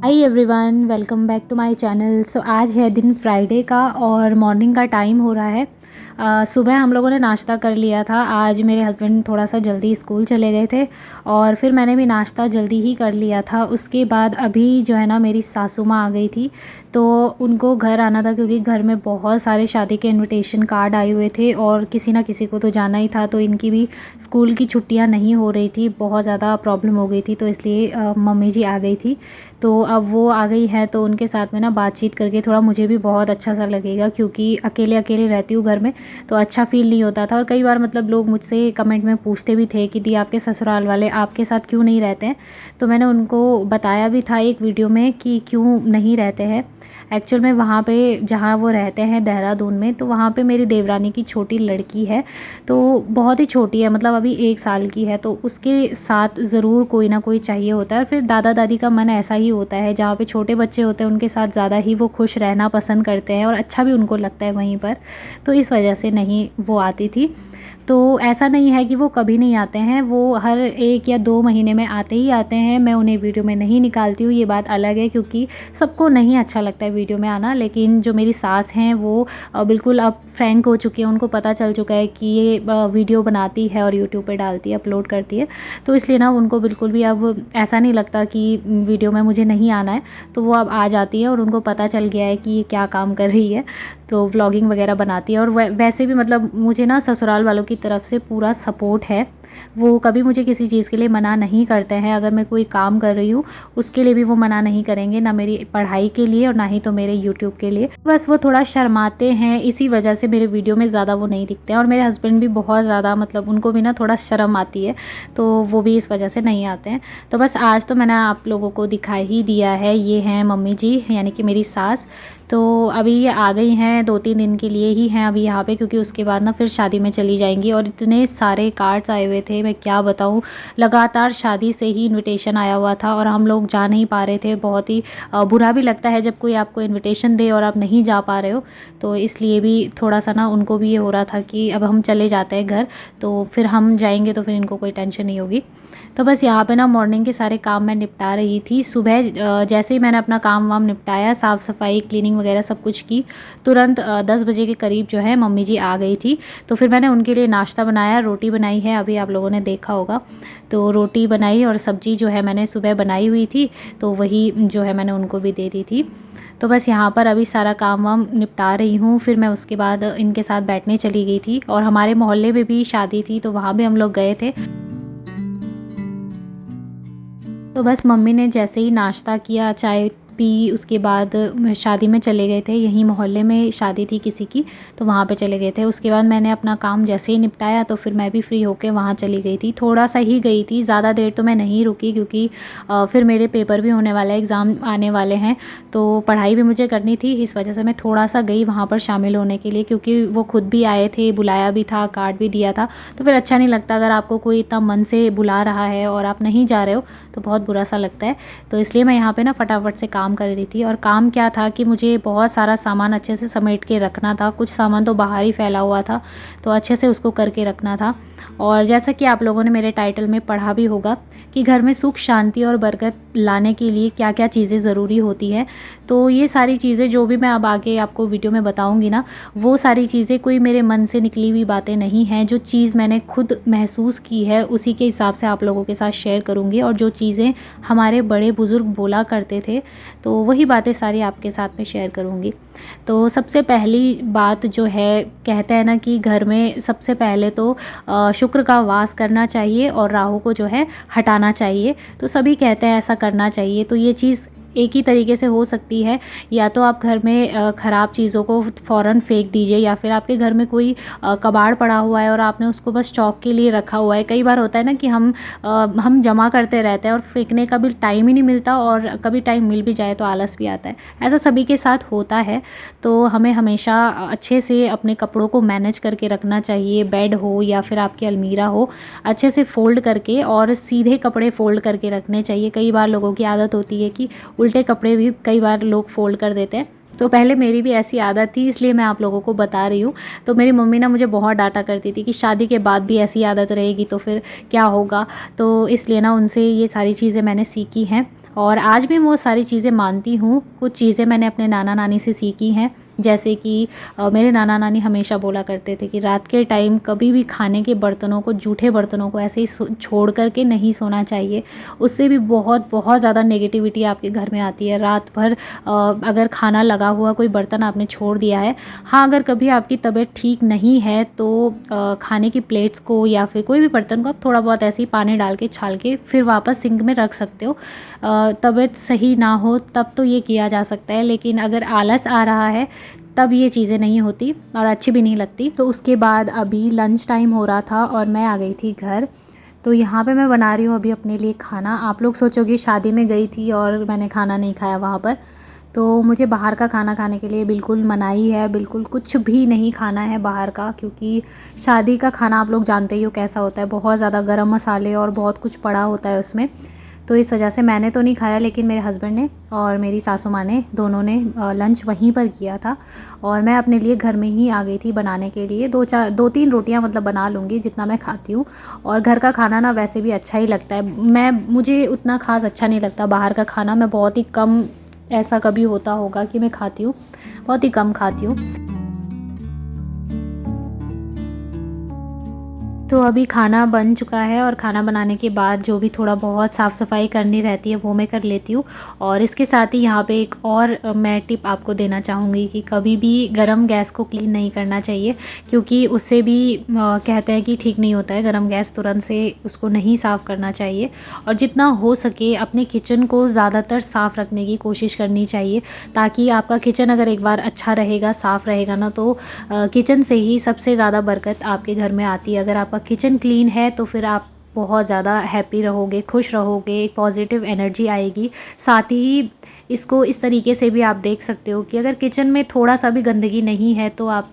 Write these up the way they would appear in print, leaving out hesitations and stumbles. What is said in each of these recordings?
Hi everyone, welcome back to my channel. So आज है दिन फ्राइडे का और मॉर्निंग का टाइम हो रहा है। सुबह हम लोगों ने नाश्ता कर लिया था। आज मेरे हस्बैंड थोड़ा सा जल्दी स्कूल चले गए थे और फिर मैंने भी नाश्ता जल्दी ही कर लिया था। उसके बाद अभी जो है ना, मेरी सासू माँ आ गई थी, तो उनको घर आना था क्योंकि घर में बहुत सारे शादी के इनविटेशन कार्ड आए हुए थे और किसी ना किसी को तो जाना ही था। तो इनकी भी स्कूल की छुट्टियां नहीं हो रही थी, बहुत ज़्यादा प्रॉब्लम हो गई थी, तो इसलिए मम्मी जी आ गई थी। तो अब वो आ गई हैं तो उनके साथ में ना बातचीत करके थोड़ा मुझे भी बहुत अच्छा सा लगेगा, क्योंकि अकेले अकेले रहती हूँ घर में तो अच्छा फ़ील नहीं होता था। और कई बार मतलब लोग मुझसे कमेंट में पूछते भी थे कि दी, आपके ससुराल वाले आपके साथ क्यों नहीं रहते हैं। तो मैंने उनको बताया भी था एक वीडियो में कि क्यों नहीं रहते हैं। एक्चुअल में वहाँ पे जहाँ वो रहते हैं देहरादून में, तो वहाँ पे मेरी देवरानी की छोटी लड़की है, तो बहुत ही छोटी है, मतलब अभी 1 साल की है। तो उसके साथ ज़रूर कोई ना कोई चाहिए होता है। और फिर दादा दादी का मन ऐसा ही होता है, जहाँ पे छोटे बच्चे होते हैं उनके साथ ज़्यादा ही वो खुश रहना पसंद करते हैं और अच्छा भी उनको लगता है वहीं पर। तो इस वजह से नहीं वो आती थी। तो ऐसा नहीं है कि वो कभी नहीं आते हैं, वो हर 1 या 2 महीने में आते ही आते हैं। मैं उन्हें वीडियो में नहीं निकालती हूँ, ये बात अलग है, क्योंकि सबको नहीं अच्छा लगता है वीडियो में आना। लेकिन जो मेरी सास हैं वो बिल्कुल अब फ्रैंक हो चुकी है, उनको पता चल चुका है कि ये वीडियो बनाती है और यूट्यूब पे डालती है, अपलोड करती है। तो इसलिए ना उनको बिल्कुल भी अब ऐसा नहीं लगता कि वीडियो में मुझे नहीं आना है। तो वो अब आ जाती है और उनको पता चल गया है कि ये क्या काम कर रही है, तो व्लॉगिंग वगैरह बनाती है। और वैसे भी मतलब मुझे ना ससुराल वालों की तरफ से पूरा सपोर्ट है। वो कभी मुझे किसी चीज़ के लिए मना नहीं करते हैं। अगर मैं कोई काम कर रही हूँ उसके लिए भी वो मना नहीं करेंगे, ना मेरी पढ़ाई के लिए और ना ही तो मेरे यूट्यूब के लिए। बस वो थोड़ा शर्माते हैं, इसी वजह से मेरे वीडियो में ज़्यादा वो नहीं दिखते हैं। और मेरे हस्बैंड भी बहुत ज़्यादा, मतलब उनको भी ना थोड़ा शर्म आती है, तो वो भी इस वजह से नहीं आते हैं। तो बस आज तो मैंने आप लोगों को दिखा ही दिया है। ये हैं मम्मी जी, यानी कि मेरी सास। तो अभी ये आ गई हैं, 2-3 दिन के लिए ही हैं अभी यहाँ पे, क्योंकि उसके बाद ना फिर शादी में चली जाएंगी। और इतने सारे कार्ड्स आए हुए थे, मैं क्या बताऊँ। लगातार शादी से ही इनविटेशन आया हुआ था और हम लोग जा नहीं पा रहे थे। बहुत ही बुरा भी लगता है जब कोई आपको इनविटेशन दे और आप नहीं जा पा रहे हो। तो इसलिए भी थोड़ा सा ना उनको भी ये हो रहा था कि अब हम चले जाते हैं घर, तो फिर हम जाएंगे तो फिर इनको कोई टेंशन नहीं होगी। तो बस यहाँ पे ना मॉर्निंग के सारे काम मैं निपटा रही थी। सुबह जैसे ही मैंने अपना काम वाम निपटाया, साफ़ सफाई क्लीनिंग वगैरह सब कुछ की, तुरंत 10 बजे के करीब जो है मम्मी जी आ गई थी। तो फिर मैंने उनके लिए नाश्ता बनाया, रोटी बनाई है, अभी आप लोगों ने देखा होगा। तो रोटी बनाई और सब्ज़ी जो है मैंने सुबह बनाई हुई थी, तो वही जो है मैंने उनको भी दे दी थी। तो बस यहाँ पर अभी सारा काम वाम निपटा रही हूँ। फिर मैं उसके बाद इनके साथ बैठने चली गई थी और हमारे मोहल्ले में भी शादी थी, तो वहाँ भी हम लोग गए थे। तो बस मम्मी ने जैसे ही नाश्ता किया, चाय पी, उसके बाद शादी में चले गए थे। यहीं मोहल्ले में शादी थी किसी की, तो वहाँ पे चले गए थे। उसके बाद मैंने अपना काम जैसे ही निपटाया तो फिर मैं भी फ्री होके वहाँ चली गई थी। थोड़ा सा ही गई थी, ज़्यादा देर तो मैं नहीं रुकी, क्योंकि फिर मेरे पेपर भी होने वाला है, एग्ज़ाम आने वाले हैं, तो पढ़ाई भी मुझे करनी थी। इस वजह से मैं थोड़ा सा गई वहाँ पर शामिल होने के लिए, क्योंकि वो खुद भी आए थे, बुलाया भी था, कार्ड भी दिया था। तो फिर अच्छा नहीं लगता अगर आपको कोई इतना मन से बुला रहा है और आप नहीं जा रहे हो, तो बहुत बुरा सा लगता है। तो इसलिए मैं यहाँ पे ना फटाफट से काम कर रही थी। और काम क्या था कि मुझे बहुत सारा सामान अच्छे से समेट के रखना था। कुछ सामान तो बाहर ही फैला हुआ था, तो अच्छे से उसको करके रखना था। और जैसा कि आप लोगों ने मेरे टाइटल में पढ़ा भी होगा कि घर में सुख शांति और बरकत लाने के लिए क्या क्या चीज़ें ज़रूरी होती हैं, तो ये सारी चीज़ें जो भी मैं अब आगे आपको वीडियो में बताऊंगी ना, वो सारी चीज़ें कोई मेरे मन से निकली हुई बातें नहीं हैं। जो चीज़ मैंने खुद महसूस की है उसी के हिसाब से आप लोगों के साथ शेयर करूंगी। और जो चीज़ें हमारे बड़े बुज़ुर्ग बोला करते थे, तो वही बातें सारी आपके साथ में शेयर करूंगी। तो सबसे पहली बात जो है, कहते हैं ना कि घर में सबसे पहले तो शुक्र का वास करना चाहिए और राहु को जो है हटाना चाहिए। तो सभी कहते हैं ऐसा करना चाहिए। तो ये चीज़ एक ही तरीके से हो सकती है, या तो आप घर में ख़राब चीज़ों को फ़ौरन फेंक दीजिए, या फिर आपके घर में कोई कबाड़ पड़ा हुआ है और आपने उसको बस शौक के लिए रखा हुआ है। कई बार होता है ना कि हम जमा करते रहते हैं और फेंकने का भी टाइम ही नहीं मिलता, और कभी टाइम मिल भी जाए तो आलस भी आता है। ऐसा सभी के साथ होता है। तो हमें हमेशा अच्छे से अपने कपड़ों को मैनेज करके रखना चाहिए। बेड हो या फिर आपकी अलमीरा हो, अच्छे से फ़ोल्ड करके और सीधे कपड़े फ़ोल्ड करके रखने चाहिए। कई बार लोगों की आदत होती है कि उल्टे कपड़े भी कई बार लोग फ़ोल्ड कर देते हैं। तो पहले मेरी भी ऐसी आदत थी, इसलिए मैं आप लोगों को बता रही हूँ। तो मेरी मम्मी ना मुझे बहुत डांटा करती थी कि शादी के बाद भी ऐसी आदत रहेगी तो फिर क्या होगा। तो इसलिए ना उनसे ये सारी चीज़ें मैंने सीखी हैं। और आज भी मैं वो सारी चीज़ें मानती हूँ। कुछ चीज़ें मैंने अपने नाना नानी से सीखी हैं, जैसे कि मेरे नाना नानी हमेशा बोला करते थे कि रात के टाइम कभी भी खाने के बर्तनों को, जूठे बर्तनों को ऐसे ही छोड़ कर के नहीं सोना चाहिए। उससे भी बहुत बहुत ज़्यादा नेगेटिविटी आपके घर में आती है। रात भर अगर खाना लगा हुआ कोई बर्तन आपने छोड़ दिया है, हाँ, अगर कभी आपकी तबीयत ठीक नहीं है तो खाने की प्लेट्स को या फिर कोई भी बर्तन को आप थोड़ा बहुत ऐसे ही पानी डाल के छाल के फिर वापस सिंक में रख सकते हो। तबीयत सही ना हो तब तो ये किया जा सकता है, लेकिन अगर आलस आ रहा है तब ये चीज़ें नहीं होती और अच्छी भी नहीं लगती। तो उसके बाद अभी लंच टाइम हो रहा था और मैं आ गई थी घर। तो यहाँ पे मैं बना रही हूँ अभी अपने लिए खाना। आप लोग सोचोगे शादी में गई थी और मैंने खाना नहीं खाया वहाँ पर। तो मुझे बाहर का खाना खाने के लिए बिल्कुल मनाही है, बिल्कुल कुछ भी नहीं खाना है बाहर का, क्योंकि शादी का खाना आप लोग जानते ही हो कैसा होता है। बहुत ज़्यादा गरम मसाले और बहुत कुछ पड़ा होता है उसमें। तो इस वजह से मैंने तो नहीं खाया, लेकिन मेरे हस्बैंड ने और मेरी सासू माँ ने, दोनों ने लंच वहीं पर किया था। और मैं अपने लिए घर में ही आ गई थी बनाने के लिए। 2-3 रोटियां मतलब बना लूँगी जितना मैं खाती हूँ। और घर का खाना ना वैसे भी अच्छा ही लगता है। मुझे उतना ख़ास अच्छा नहीं लगता बाहर का खाना। मैं बहुत ही कम, ऐसा कभी होता होगा कि मैं खाती हूँ, बहुत ही कम खाती हूँ। तो अभी खाना बन चुका है और खाना बनाने के बाद जो भी थोड़ा बहुत साफ़ सफाई करनी रहती है वो मैं कर लेती हूँ। और इसके साथ ही यहाँ पे एक और मैं टिप आपको देना चाहूँगी कि कभी भी गरम गैस को क्लीन नहीं करना चाहिए, क्योंकि उससे भी कहते हैं कि ठीक नहीं होता है। गरम गैस तुरंत से उसको नहीं साफ़ करना चाहिए। और जितना हो सके अपने किचन को ज़्यादातर साफ़ रखने की कोशिश करनी चाहिए, ताकि आपका किचन अगर एक बार अच्छा रहेगा, साफ़ रहेगा ना, तो किचन से ही सबसे ज़्यादा बरकत आपके घर में आती है। अगर आपका किचन क्लीन है तो फिर आप बहुत ज़्यादा हैप्पी रहोगे, खुश रहोगे, एक पॉजिटिव एनर्जी आएगी। साथ ही इसको इस तरीके से भी आप देख सकते हो कि अगर किचन में थोड़ा सा भी गंदगी नहीं है तो आप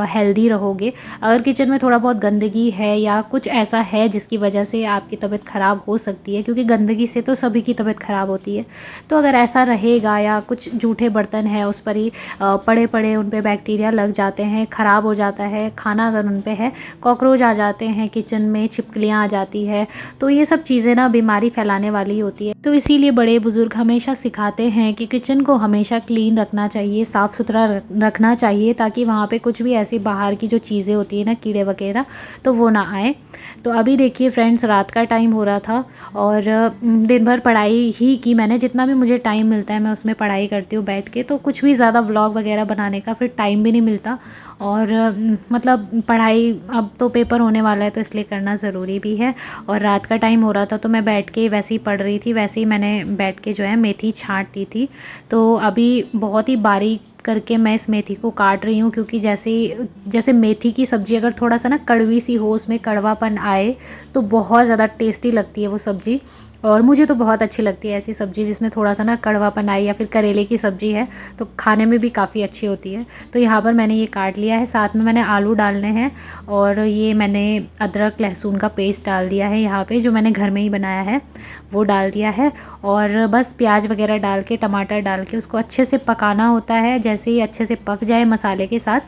हेल्दी रहोगे। अगर किचन में थोड़ा बहुत गंदगी है या कुछ ऐसा है जिसकी वजह से आपकी तबीयत ख़राब हो सकती है, क्योंकि गंदगी से तो सभी की तबीयत ख़राब होती है, तो अगर ऐसा रहेगा या कुछ जूठे बर्तन है उस पर ही पड़े पड़े उन पे बैक्टीरिया लग जाते हैं, ख़राब हो जाता है खाना, अगर उन पे है कॉकरोच आ जाते हैं किचन में, छिपकलियाँ आ जाती है, तो ये सब चीज़ें ना बीमारी फैलाने वाली होती है। तो इसीलिए बड़े बुज़ुर्ग हमेशा सिखाते हैं कि किचन को हमेशा क्लीन रखना चाहिए, साफ़ सुथरा रखना चाहिए, ताकि वहाँ पे कुछ भी ऐसी बाहर की जो चीज़ें होती है ना, कीड़े वगैरह, तो वो ना आए। तो अभी देखिए फ्रेंड्स, रात का टाइम हो रहा था और दिन भर पढ़ाई ही की मैंने। जितना भी मुझे टाइम मिलता है मैं उसमें पढ़ाई करती हूँ बैठ के, तो कुछ भी ज़्यादा व्लॉग वगैरह बनाने का फिर टाइम भी नहीं मिलता। और मतलब पढ़ाई, अब तो पेपर होने वाला है तो इसलिए करना ज़रूरी भी है। और रात का टाइम हो रहा था तो मैं बैठ के वैसे ही पढ़ रही थी। वैसे ही मैंने बैठ के जो है मेथी छाँट दी थी। तो अभी बहुत ही बारीक करके मैं इस मेथी को काट रही हूँ, क्योंकि जैसे मेथी की सब्ज़ी अगर थोड़ा सा ना कड़वी सी हो, उसमें कड़वापन आए, तो बहुत ज़्यादा टेस्टी लगती है वो सब्ज़ी। और मुझे तो बहुत अच्छी लगती है ऐसी सब्ज़ी जिसमें थोड़ा सा ना कड़वापन आए, या फिर करेले की सब्ज़ी है तो खाने में भी काफ़ी अच्छी होती है। तो यहाँ पर मैंने ये काट लिया है, साथ में मैंने आलू डालने हैं और ये मैंने अदरक लहसुन का पेस्ट डाल दिया है यहाँ पे, जो मैंने घर में ही बनाया है वो डाल दिया है। और बस प्याज वगैरह डाल के, टमाटर डाल के उसको अच्छे से पकाना होता है। जैसे ही अच्छे से पक जाए मसाले के साथ,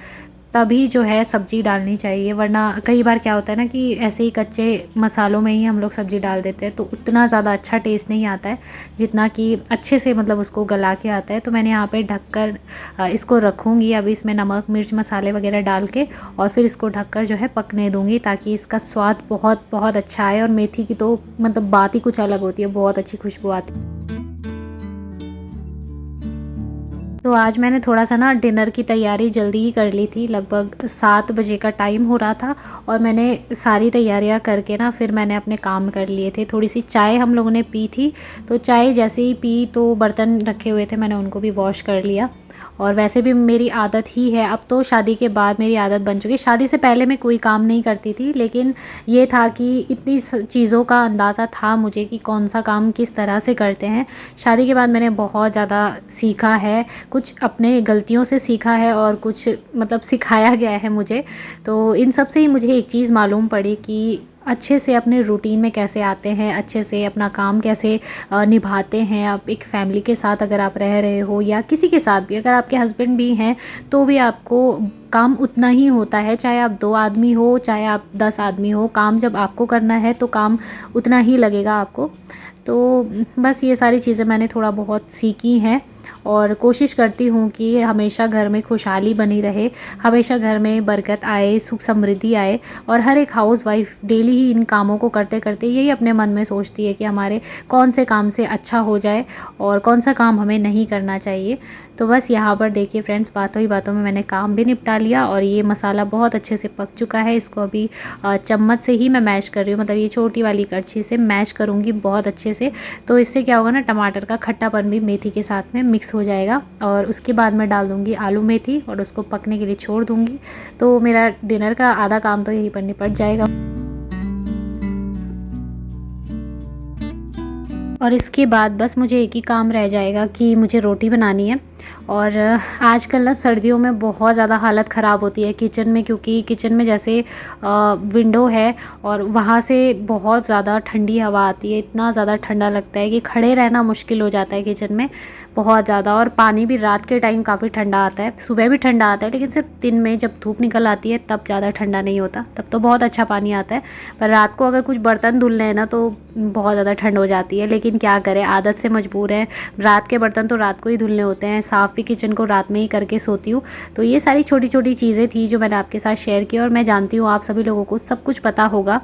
तभी जो है सब्ज़ी डालनी चाहिए। वरना कई बार क्या होता है ना कि ऐसे ही कच्चे मसालों में ही हम लोग सब्ज़ी डाल देते हैं, तो उतना ज़्यादा अच्छा टेस्ट नहीं आता है जितना कि अच्छे से मतलब उसको गला के आता है। तो मैंने यहाँ पे ढककर इसको रखूँगी। अभी इसमें नमक मिर्च मसाले वगैरह डाल के और फिर इसको ढककर जो है पकने दूँगी, ताकि इसका स्वाद बहुत बहुत अच्छा आए। और मेथी की तो मतलब बात ही कुछ अलग होती है, बहुत अच्छी खुशबू आती है। तो आज मैंने थोड़ा सा ना डिनर की तैयारी जल्दी ही कर ली थी। लगभग 7 बजे का टाइम हो रहा था और मैंने सारी तैयारियां करके ना फिर मैंने अपने काम कर लिए थे। थोड़ी सी चाय हम लोगों ने पी थी, तो चाय जैसे ही पी तो बर्तन रखे हुए थे, मैंने उनको भी वॉश कर लिया। और वैसे भी मेरी आदत ही है, अब तो शादी के बाद मेरी आदत बन चुकी है। शादी से पहले मैं कोई काम नहीं करती थी, लेकिन ये था कि इतनी चीज़ों का अंदाज़ा था मुझे कि कौन सा काम किस तरह से करते हैं। शादी के बाद मैंने बहुत ज़्यादा सीखा है, कुछ अपने गलतियों से सीखा है और कुछ मतलब सिखाया गया है मुझे। तो इन सब से ही मुझे एक चीज़ मालूम पड़ी कि अच्छे से अपने रूटीन में कैसे आते हैं, अच्छे से अपना काम कैसे निभाते हैं। आप एक फैमिली के साथ अगर आप रह रहे हो, या किसी के साथ भी, अगर आपके हस्बैंड भी हैं, तो भी आपको काम उतना ही होता है। चाहे आप 2 आदमी हो, चाहे आप 10 आदमी हो, काम जब आपको करना है तो काम उतना ही लगेगा आपको। तो बस ये सारी चीज़ें मैंने थोड़ा बहुत सीखी हैं और कोशिश करती हूँ कि हमेशा घर में खुशहाली बनी रहे, हमेशा घर में बरकत आए, सुख समृद्धि आए। और हर एक हाउसवाइफ डेली ही इन कामों को करते करते यही अपने मन में सोचती है कि हमारे कौन से काम से अच्छा हो जाए और कौन सा काम हमें नहीं करना चाहिए। तो बस यहाँ पर देखिए फ्रेंड्स, बातों ही बातों में मैंने काम भी निपटा लिया और ये मसाला बहुत अच्छे से पक चुका है। इसको अभी चम्मच से ही मैं मैश कर रही हूँ, मतलब ये छोटी वाली कड़छी से मैश करूँगी बहुत अच्छे से। तो इससे क्या होगा ना, टमाटर का खट्टापन भी मेथी के साथ में मिक्स हो जाएगा। और उसके बाद मैं डाल दूँगी आलू मेथी और उसको पकने के लिए छोड़ दूँगी। तो मेरा डिनर का आधा काम तो यहीं पर निपट जाएगा। और इसके बाद बस मुझे एक ही काम रह जाएगा कि मुझे रोटी बनानी है। और आजकल ना सर्दियों में बहुत ज़्यादा हालत ख़राब होती है किचन में, क्योंकि किचन में जैसे विंडो है और वहाँ से बहुत ज़्यादा ठंडी हवा आती है, इतना ज़्यादा ठंडा लगता है कि खड़े रहना मुश्किल हो जाता है किचन में बहुत ज़्यादा। और पानी भी रात के टाइम काफ़ी ठंडा आता है, सुबह भी ठंडा आता है, लेकिन सिर्फ दिन में जब धूप निकल आती है तब ज़्यादा ठंडा नहीं होता, तब तो बहुत अच्छा पानी आता है। पर रात को अगर कुछ बर्तन धुलने हैं ना तो बहुत ज़्यादा ठंड हो जाती है, लेकिन क्या करें, आदत से मजबूर हैं। रात के बर्तन तो रात को ही धुलने होते हैं, साफ़ भी किचन को रात में ही करके सोती हूँ। तो ये सारी छोटी छोटी चीज़ें थी जो मैंने आपके साथ शेयर की और मैं जानती हूँ आप सभी लोगों को सब कुछ पता होगा,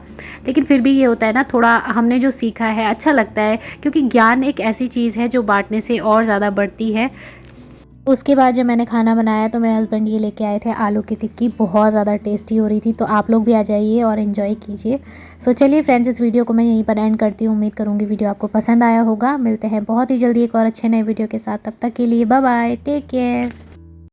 लेकिन फिर भी ये होता है ना, थोड़ा हमने जो सीखा है अच्छा लगता है, क्योंकि ज्ञान एक ऐसी चीज़ है जो बांटने से और ज़्यादा बढ़ती है। उसके बाद जब मैंने खाना बनाया तो मेरे हस्बैंड ये लेके आए थे आलू की टिक्की, बहुत ज़्यादा टेस्टी हो रही थी। तो आप लोग भी आ जाइए और एंजॉय कीजिए। सो चलिए फ्रेंड्स, इस वीडियो को मैं यहीं पर एंड करती हूँ। उम्मीद करूँगी वीडियो आपको पसंद आया होगा। मिलते हैं बहुत ही जल्दी एक और अच्छे नए वीडियो के साथ, तब तक के लिए बाय बाय, टेक केयर।